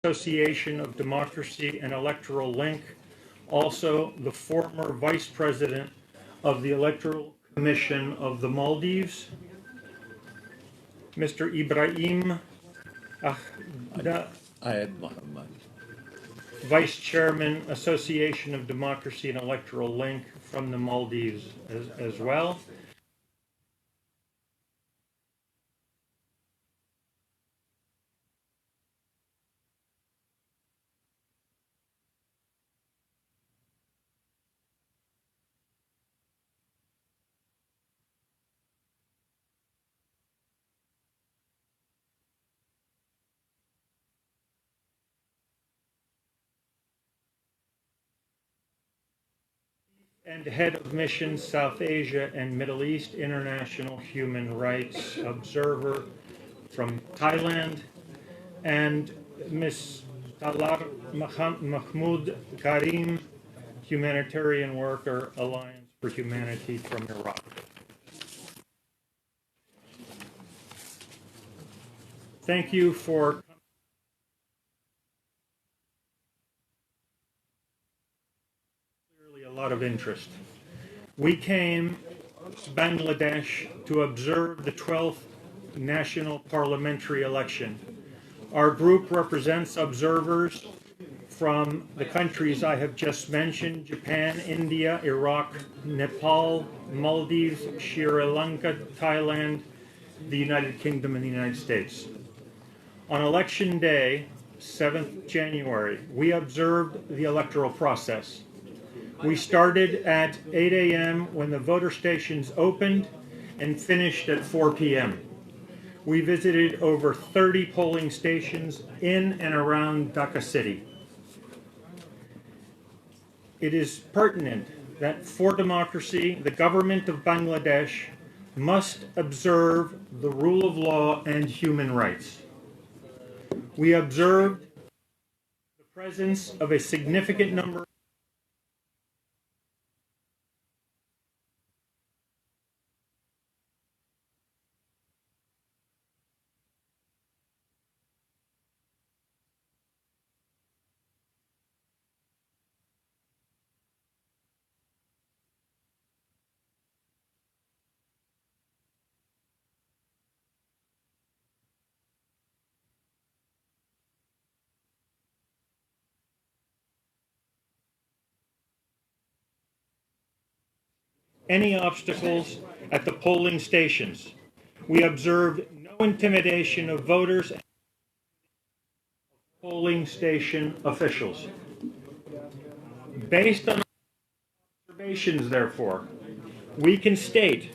Association of Democracy and Electoral Link, also the former Vice President of the Electoral Commission of the Maldives, Mr. Ibrahim Ayed Muhammad. Vice Chairman, Association of Democracy and Electoral Link from the Maldives as well. And Head of Mission South Asia and Middle East International Human Rights Observer from Thailand, and Ms. Talar Mahmoud Karim, Humanitarian Worker, Alliance for Humanity from Iraq. Thank you for a lot of interest. We came to Bangladesh to observe the 12th national parliamentary election. Our group represents observers from the countries I have just mentioned: Japan, India, Iraq, Nepal, Maldives, Sri Lanka, Thailand, the United Kingdom, and the United States. On election day, 7th January, we observed the electoral process. We started at 8 a.m. when the voter stations opened and finished at 4 p.m. We visited over 30 polling stations in and around Dhaka city. It is pertinent that for democracy, the government of Bangladesh must observe the rule of law and human rights. We observed the presence of a significant number any obstacles at the polling stations. We observed no intimidation of voters and polling station officials. Based on observations, therefore, we can state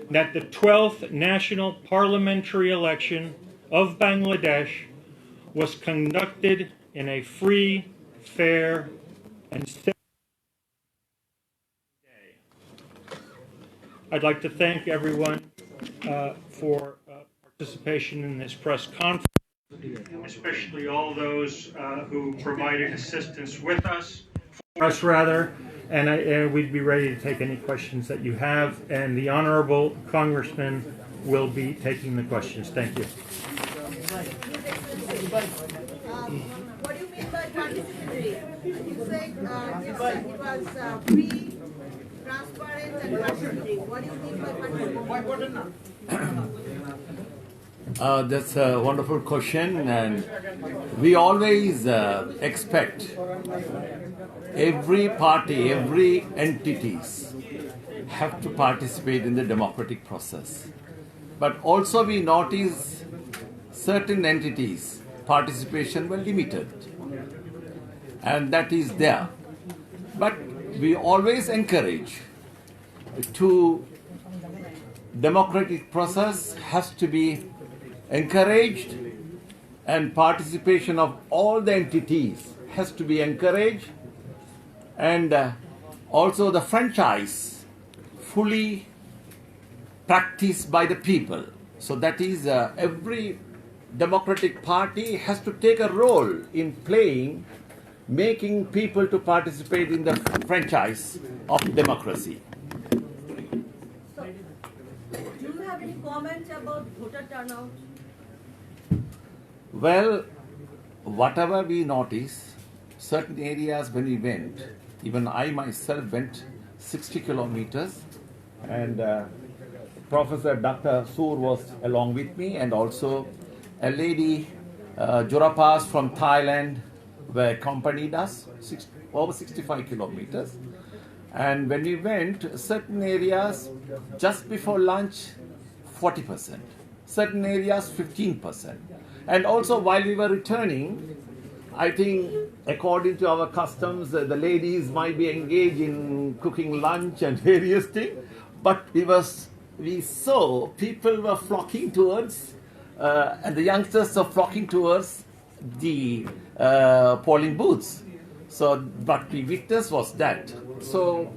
that the 12th national parliamentary election of Bangladesh was conducted in a free, fair, and safe way. I'd like to thank everyone for participation in this press conference, especially all those who provided assistance with us, for us rather, and we'd be ready to take any questions that you have, and the Honorable Congressman will be taking the questions. Thank you. What do you mean by participatory? You said it was free, transparent, and participatory. What do you mean by participatory? That's a wonderful question, and we always expect every party, every entities have to participate in the democratic process. But also we notice certain entities' participation were limited, and that is there. But we always encourage to democratic process has to be encouraged, and participation of all the entities has to be encouraged, and also the franchise fully practiced by the people. So that is every democratic party has to take a role in playing, making people to participate in the franchise of democracy. So, do you have any comment about voter turnout? Well, whatever we notice, certain areas when we went, even I myself went 60 kilometers, and Professor Dr. Soor was along with me, and also a lady, Jurapas from Thailand, were accompanied us over 65 kilometers. And when we went, certain areas just before lunch, 40%, certain areas 15%. And also while we were returning, I think according to our customs, the ladies might be engaged in cooking lunch and various things, but we saw people were flocking towards, and the youngsters are flocking towards the polling booths. So what we witnessed was that. So,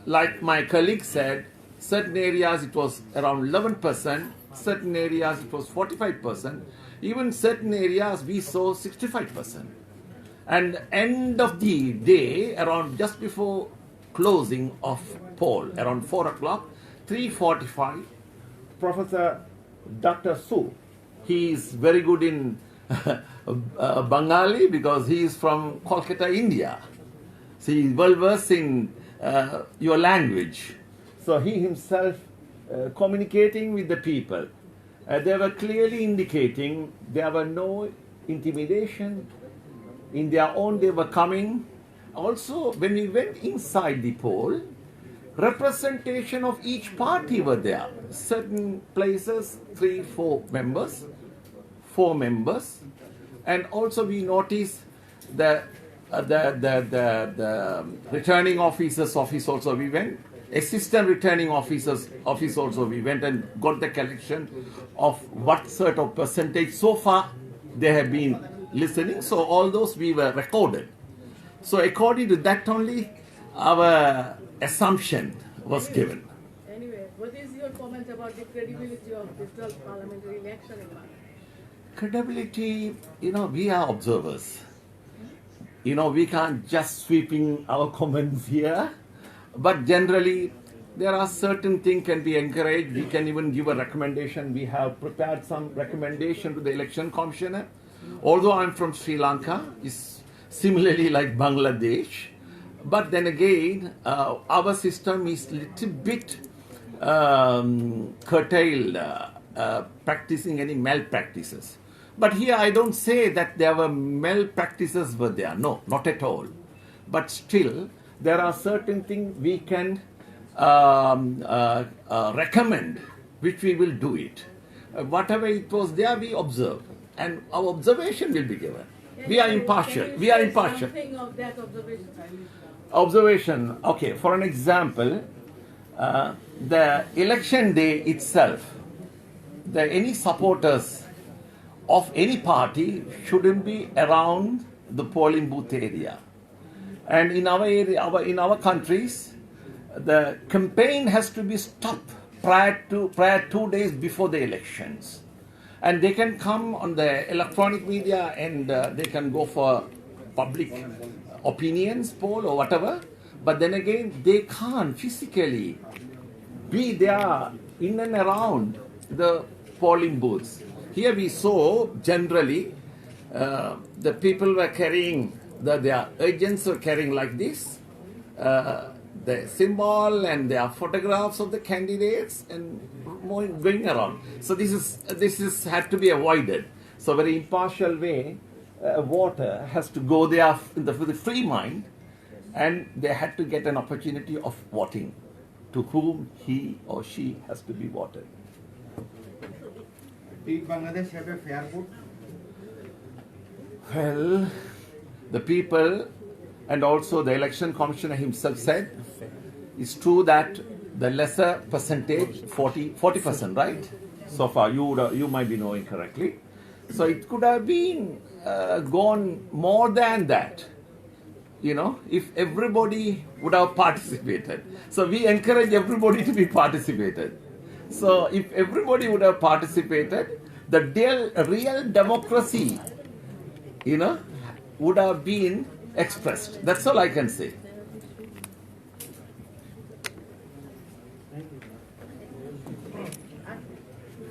like my colleague said, certain areas it was around 11%, certain areas it was 45%, even certain areas we saw 65%. And end of the day, around just before closing of poll, around 4 o'clock, 3:45, Professor Dr. Su, he is very good in Bengali because he is from Kolkata, India. So he is well versed in your language. So he himself communicating with the people. They were clearly indicating there were no intimidation. In their own, they were coming. Also, when we went inside the poll, representation of each party were there. Certain places, 3-4 members, 4 members, and also we noticed the returning officers' office also we went. Assistant returning officers' office also we went and got the collection of what sort of percentage so far they have been listening. So all those we were recorded. So according to that only, our assumption was given. Anyway, what is your comment about the credibility of this 12th parliamentary election in Bangladesh? Credibility, we are observers. We can't just sweeping our comments here. But generally, there are certain things can be encouraged. We can even give a recommendation. We have prepared some recommendation to the election commissioner. Although I'm from Sri Lanka, it's similarly like Bangladesh. But then again, our system is little bit curtailed, practicing any malpractices. But here I don't say that there were malpractices were there. No, not at all. But still, there are certain things we can recommend, which we will do it. Whatever it was there, we observe. And our observation will be given. We are impartial. We are impartial. Something of that observation. Observation. Okay, for an example, the election day itself, any supporters of any party shouldn't be around the polling booth area. And in our area, in our countries, the campaign has to be stopped prior 2 days before the elections. And they can come on the electronic media and they can go for public opinions poll or whatever. But then again, they can't physically be there in and around the polling booths. Here we saw generally the people were carrying, their agents were carrying like this, the symbol and their photographs of the candidates and going around. So this is had to be avoided. So very impartial way, a voter has to go there with a free mind, and they had to get an opportunity of voting to whom he or she has to be voted. Did Bangladesh have a fair vote? Well, the people and also the election commissioner himself said it's true that the lesser percentage, 40%, right? So far, you might be knowing correctly. So it could have been gone more than that, if everybody would have participated. So we encourage everybody to be participated. So if everybody would have participated, the real democracy, would have been expressed. That's all I can say.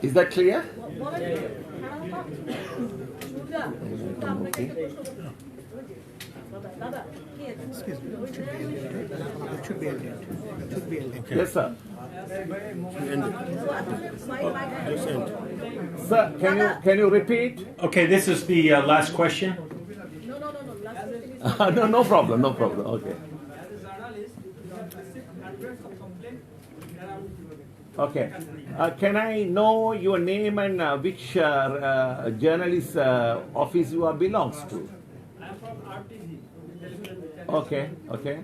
Is that clear? Should the দাদা আপনাকে একটা প্রশ্ন দাদা It should be ended. It should be ended. Yes, sir. My Sir, can you repeat? Okay, this is the last question. no last question is No problem, no problem. Okay. Okay. Can I know your name and which journalist office you belongs to? Okay, okay.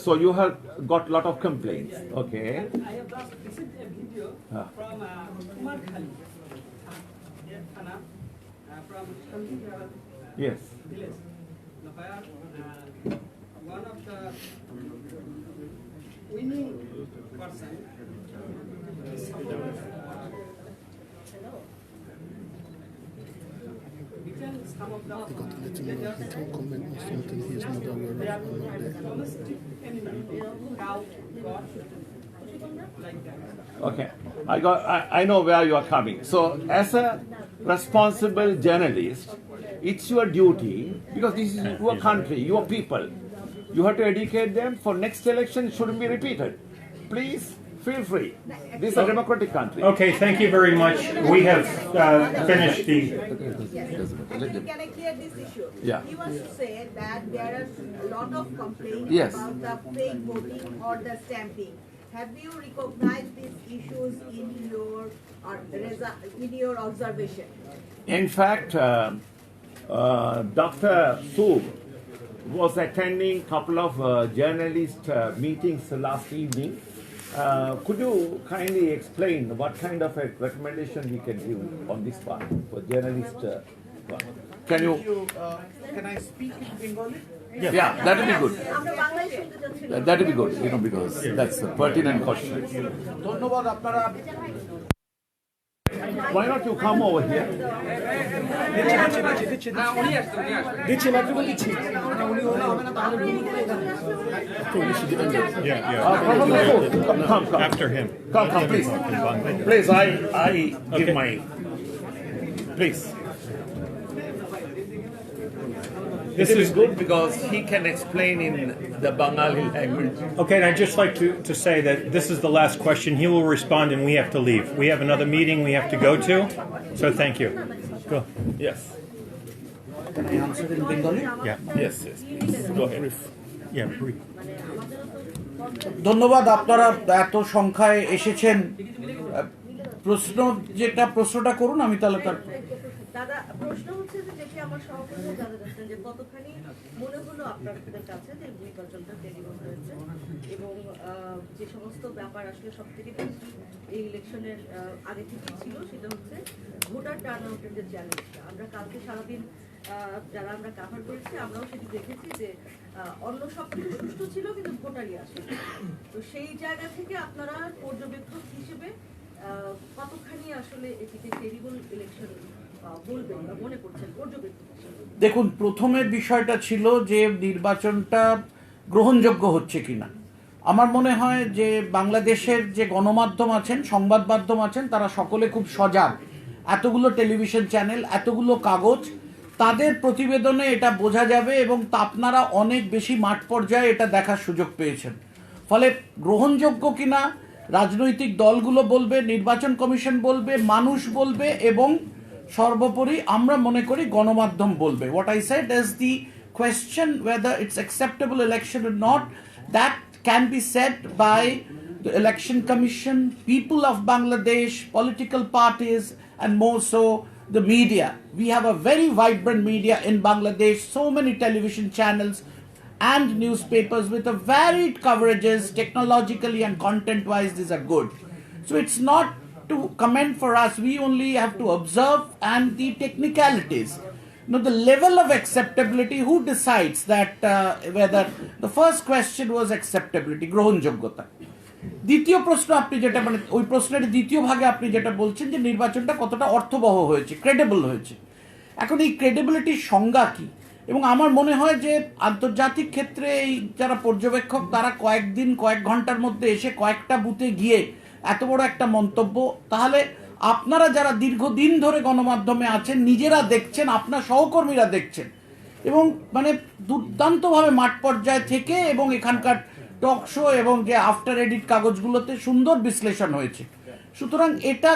So you have got lot of complaints. Okay. I have just received a video from Umar Khali, Thana, from Yes. village, where one of the winning person is supported. Written some of the letters. Don't comment on something he is not aware They of. are domestic enemy, cow, God, like that. Okay. I know where you are coming. So as a responsible journalist, it's your duty, because this is your country, your people. You have to educate them for next election. It shouldn't be repeated. Please feel free. This is a democratic country. Okay, thank you very much. We have finished the. Can I clear this issue? Yeah. He was to say that there are a lot of complaints Yes. about the fake voting or the stamping. Have you recognized these issues in your observation? In fact, Dr. Sood was attending a couple of journalist meetings last evening. Could you kindly explain what kind of a recommendation we can give on this part for journalist? Can you? Can I speak in Bengali? Yeah, that would be good. আমরা বাংলায় শুনতে চাচ্ছি। That would be good, because that's a pertinent question. ধন্যবাদ আপনারা Why not you come over here? দিচ্ছি microphone দিচ্ছি Professor Sood, come. After him. Come, please. Please, I give my. Please. This is good because he can explain in the Bengali language. Okay, and I'd just like to say that this is the last question. He will respond and we have to leave. We have another meeting we have to go to. So thank you. Go. Yes. Can I answer in Bengali? Yeah. Yes, please. Go ahead. Yeah, brief. ধন্যবাদ আপনারা এত সংখ্যায় এসেছেন। প্রশ্নটা করুন, আমি তাহলে তার দাদা প্রশ্ন হচ্ছে যে দেখে আমার সহকর্মী জানতে চাচ্ছেন যে কতখানি মনে হলো আপনাদের কাছে যে নির্বাচনটা ডেলিভার হয়েছে এবং যে সমস্ত ব্যাপার আসলে সব থেকে বেশি এই ইলেকশনের আগে থেকে ছিল সেটা হচ্ছে ভোটার টার্ন আউটের যে চ্যালেঞ্জটা। আমরা কালকে সারাদিন যারা আমরা কাভার করেছি আমরাও সেটি দেখেছি যে অন্য সব কিছু সুষ্ঠু ছিল কিন্তু ভোটারই আসে। তো সেই জায়গা থেকে আপনারা পর্যবেক্ষক হিসেবে কতখানি আসলে এটিকে ক্রেডিবল ইলেকশন বলবেন বা মনে করছেন পর্যবেক্ষক হিসেবে? দেখুন, প্রথমের বিষয়টা ছিল যে নির্বাচনটা গ্রহণযোগ্য হচ্ছে কিনা। আমার মনে হয় যে বাংলাদেশের যে গণমাধ্যম আছেন, সংবাদ মাধ্যম আছেন, তারা সকলে খুব সজাগ। এতগুলো টেলিভিশন চ্যানেল, এতগুলো কাগজ, তাদের প্রতিবেদনে এটা বোঝা যাবে এবং আপনারা অনেক বেশি মাঠ পর্যায়ে এটা দেখার সুযোগ পেয়েছেন। ফলে গ্রহণযোগ্য কিনা রাজনৈতিক দলগুলো বলবে, নির্বাচন কমিশন বলবে, মানুষ বলবে এবং সর্বোপরি আমরা মনে করি গণমাধ্যম বলবে। What I said is the question whether it's acceptable election or not, that can be said by the election commission, people of Bangladesh, political parties, and more so the media. We have a very vibrant media in Bangladesh, so many television channels and newspapers with a varied coverages, technologically and content-wise, these are good. So it's not to comment for us, we only have to observe and the technicalities. Now the level of acceptability, who decides that whether the first question was acceptability, গ্রহণযোগ্যতা। দ্বিতীয় প্রশ্ন আপনি যেটা মানে ওই প্রশ্নের দ্বিতীয় ভাগে আপনি যেটা বলছেন যে নির্বাচনটা কতটা অর্থবহ হয়েছে, ক্রেডিবল হয়েছে। এখন এই ক্রেডিবিলিটির সংজ্ঞা কি? এবং আমার মনে হয় যে আন্তর্জাতিক ক্ষেত্রে এই যারা পর্যবেক্ষক তারা কয়েক ঘন্টার মধ্যে এসে কয়েকটা বুথে গিয়ে এত বড় একটা মন্তব্য, তাহলে আপনারা যারা দীর্ঘদিন ধরে গণমাধ্যমে আছেন নিজেরা দেখছেন, আপনার সহকর্মীরা দেখছেন, এবং মানে দুর্দান্তভাবে মাঠ পর্যায় থেকে এবং এখানকার টক শো এবং যে আফটার এডিট কাগজগুলোতে সুন্দর বিশ্লেষণ হয়েছে। সুতরাং এটা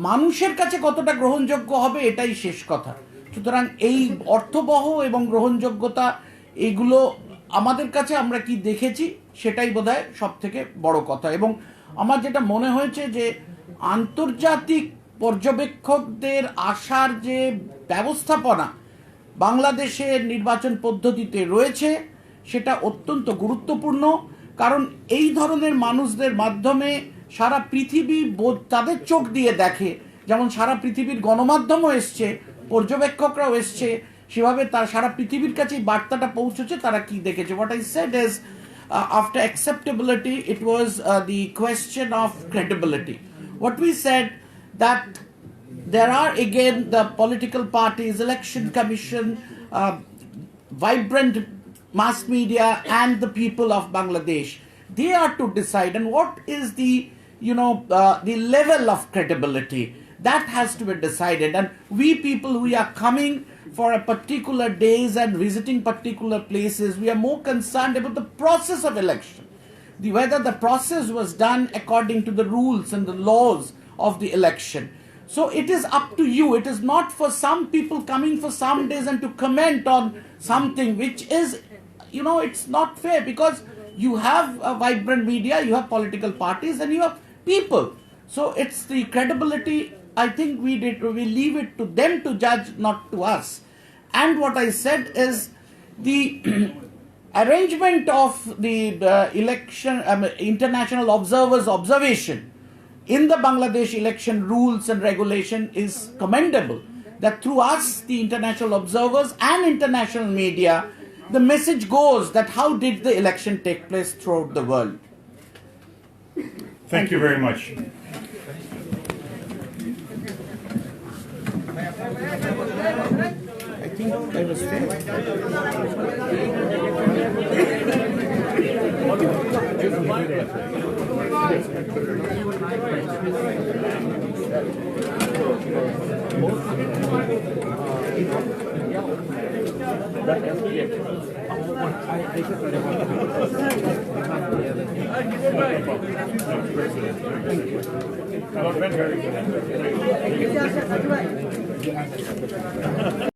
মানুষের কাছে কতটা গ্রহণযোগ্য হবে এটাই শেষ কথা। সুতরাং এই অর্থবহ এবং গ্রহণযোগ্যতা এইগুলো আমাদের কাছে আমরা কি দেখেছি সেটাই বোধহয় সব থেকে বড় কথা। এবং আমার যেটা মনে হয়েছে যে আন্তর্জাতিক পর্যবেক্ষকদের আসার যে ব্যবস্থাপনা বাংলাদেশের নির্বাচন পদ্ধতিতে রয়েছে সেটা অত্যন্ত গুরুত্বপূর্ণ, কারণ এই ধরনের মানুষদের মাধ্যমে সারা পৃথিবী তাদের চোখ দিয়ে দেখে, যেমন সারা পৃথিবীর গণমাধ্যমও এসছে, পর্যবেক্ষকরাও এসছে, সেভাবে তার সারা পৃথিবীর কাছে বার্তাটা পৌঁছেছে তারা কি দেখেছে। What I said is after acceptability it was the question of credibility. What we said that there are again the political parties, election commission, vibrant mass media and the people of Bangladesh. They are to decide, and what is the the level of credibility that has to be decided. And we people, we are coming for a particular days and visiting particular places. We are more concerned about the process of election, whether the process was done according to the rules and the laws of the election. So it is up to you. It is not for some people coming for some days and to comment on something which is, it's not fair, because you have a vibrant media, you have political parties, and you have people. So it's the credibility, I think we leave it to them to judge, not to us. And what I said is the arrangement of the election, international observers' observation in the Bangladesh election rules and regulation is commendable. That through us, the international observers and international media, the message goes that how did the election take place throughout the world. Thank you very much. I think that was fair.